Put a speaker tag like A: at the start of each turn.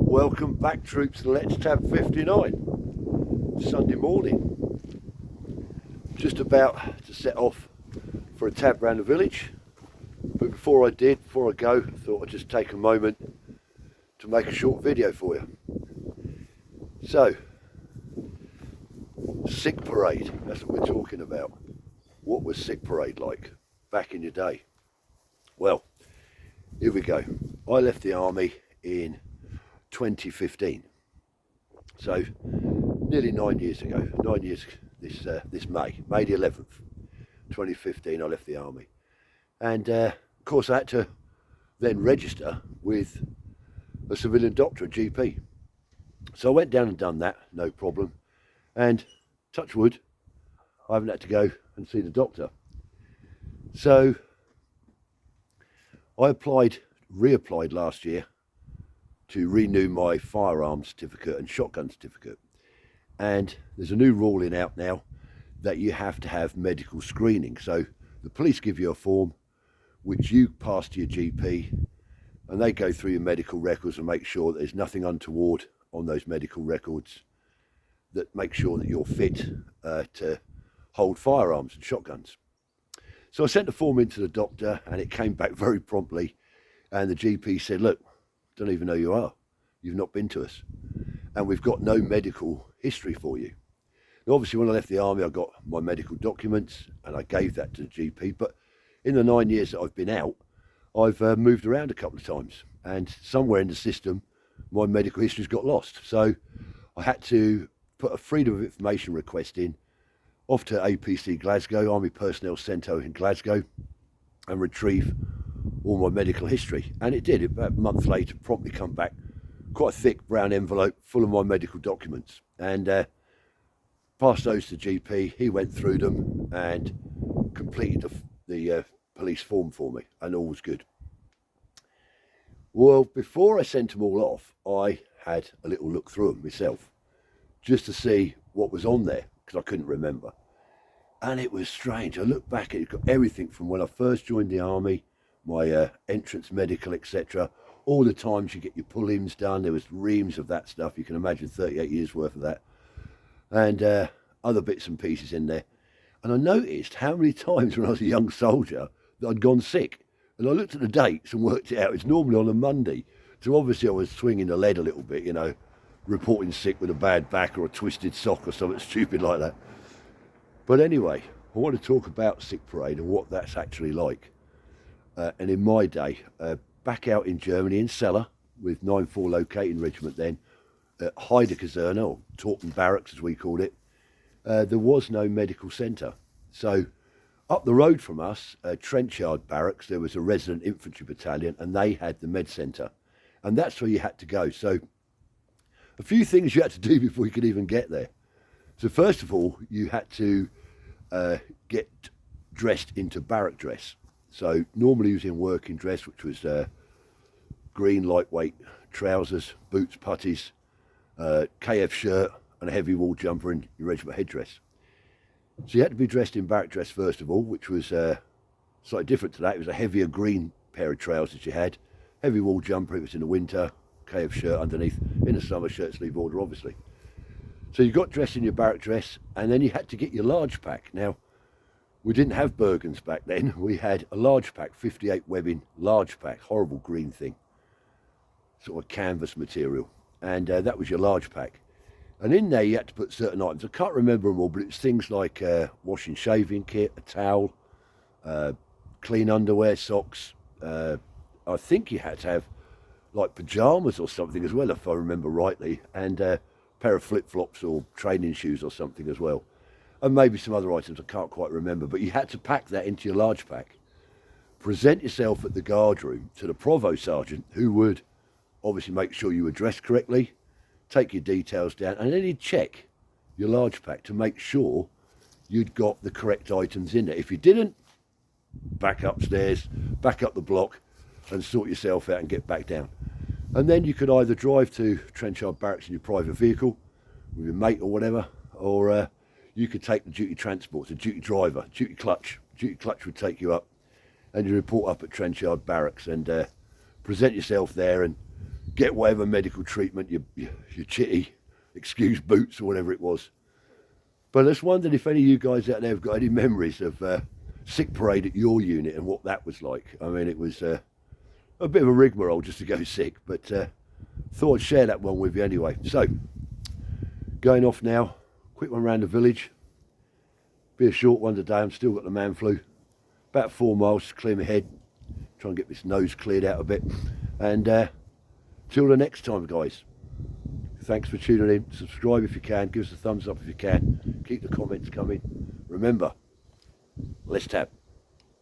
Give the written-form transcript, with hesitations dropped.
A: Welcome back, troops, to Let's Tab 59. Sunday morning. Just about to set off for a tab around the village. But before I go, I thought I'd just take a moment to make a short video for you. So, sick parade, that's what we're talking about. What was sick parade like back in your day? Well, here we go. I left the army in 2015, so nearly 9 years ago. 9 years this May the 11th, 2015. I left the army, and of course I had to then register with a civilian doctor, a GP. So I went down and done that, no problem, and touch wood, I haven't had to go and see the doctor. So I reapplied last year to renew my firearms certificate and shotgun certificate. And there's a new ruling out now that you have to have medical screening. So the police give you a form which you pass to your GP, and they go through your medical records and make sure that there's nothing untoward on those medical records, that make sure that you're fit to hold firearms and shotguns. So I sent the form in to the doctor, and it came back very promptly, and the GP said, look, don't even know who you are. You've not been to us, and we've got no medical history for you. Now, obviously, when I left the army, I got my medical documents and I gave that to the GP. But in the 9 years that I've been out, I've moved around a couple of times, and somewhere in the system, my medical history's got lost. So I had to put a Freedom of Information request in, off to APC Glasgow, Army Personnel Centre in Glasgow, and retrieve all my medical history. And it did. About a month later, promptly come back, quite a thick brown envelope full of my medical documents, and passed those to GP. He went through them and completed the police form for me, and all was good. Well, before I sent them all off, I had a little look through them myself, just to see what was on there, because I couldn't remember. And it was strange. I looked back and it got everything from when I first joined the army, my entrance medical, etc. All the times you get your pull-ins done, there was reams of that stuff. You can imagine 38 years worth of that, and other bits and pieces in there. And I noticed how many times when I was a young soldier that I'd gone sick. And I looked at the dates and worked it out. It's normally on a Monday. So obviously I was swinging the lead a little bit, you know, reporting sick with a bad back or a twisted sock or something stupid like that. But anyway, I want to talk about sick parade and what that's actually like. And in my day, back out in Germany, in Celle, with 9-4 locating regiment then, at Heide Kaserne, or Taunton Barracks as we called it, there was no medical centre. So up the road from us, Trenchard Barracks, there was a resident infantry battalion, and they had the med centre. And that's where you had to go. So a few things you had to do before you could even get there. So first of all, you had to get dressed into barrack dress. So normally he was in working dress, which was green lightweight trousers, boots, puttees, KF shirt, and a heavy wool jumper and your regiment headdress. So you had to be dressed in barrack dress first of all, which was slightly different to that. It was a heavier green pair of trousers you had, heavy wool jumper, it was in the winter, KF shirt underneath, in the summer shirt sleeve order obviously. So you got dressed in your barrack dress, and then you had to get your large pack. Now, we didn't have Bergens back then. We had a large pack, 58 webbing large pack, horrible green thing, sort of canvas material, and that was your large pack. And in there you had to put certain items. I can't remember them all, but it's things like washing shaving kit, a towel, clean underwear, socks. I think you had to have like pyjamas or something as well, if I remember rightly, and a pair of flip-flops or training shoes or something as well. And maybe some other items I can't quite remember, but you had to pack that into your large pack. Present yourself at the guard room to the provost sergeant, who would obviously make sure you were dressed correctly, take your details down, and then he'd check your large pack to make sure you'd got the correct items in there. If you didn't, back upstairs, back up the block, and sort yourself out and get back down. And then you could either drive to Trenchard Barracks in your private vehicle with your mate or whatever, or you could take the duty transport, the duty driver, duty clutch. Duty clutch would take you up, and you report up at Trenchard Barracks and present yourself there and get whatever medical treatment, your chitty, excuse boots or whatever it was. But I just wondered if any of you guys out there have got any memories of sick parade at your unit and what that was like. I mean, it was a bit of a rigmarole just to go sick, but thought I'd share that one with you anyway. So, going off now, quick one around the village. Be a short one today, I'm still got the man flu. About 4 miles to clear my head. Try and get this nose cleared out a bit. And till the next time, guys. Thanks for tuning in. Subscribe if you can. Give us a thumbs up if you can. Keep the comments coming. Remember, let's tap.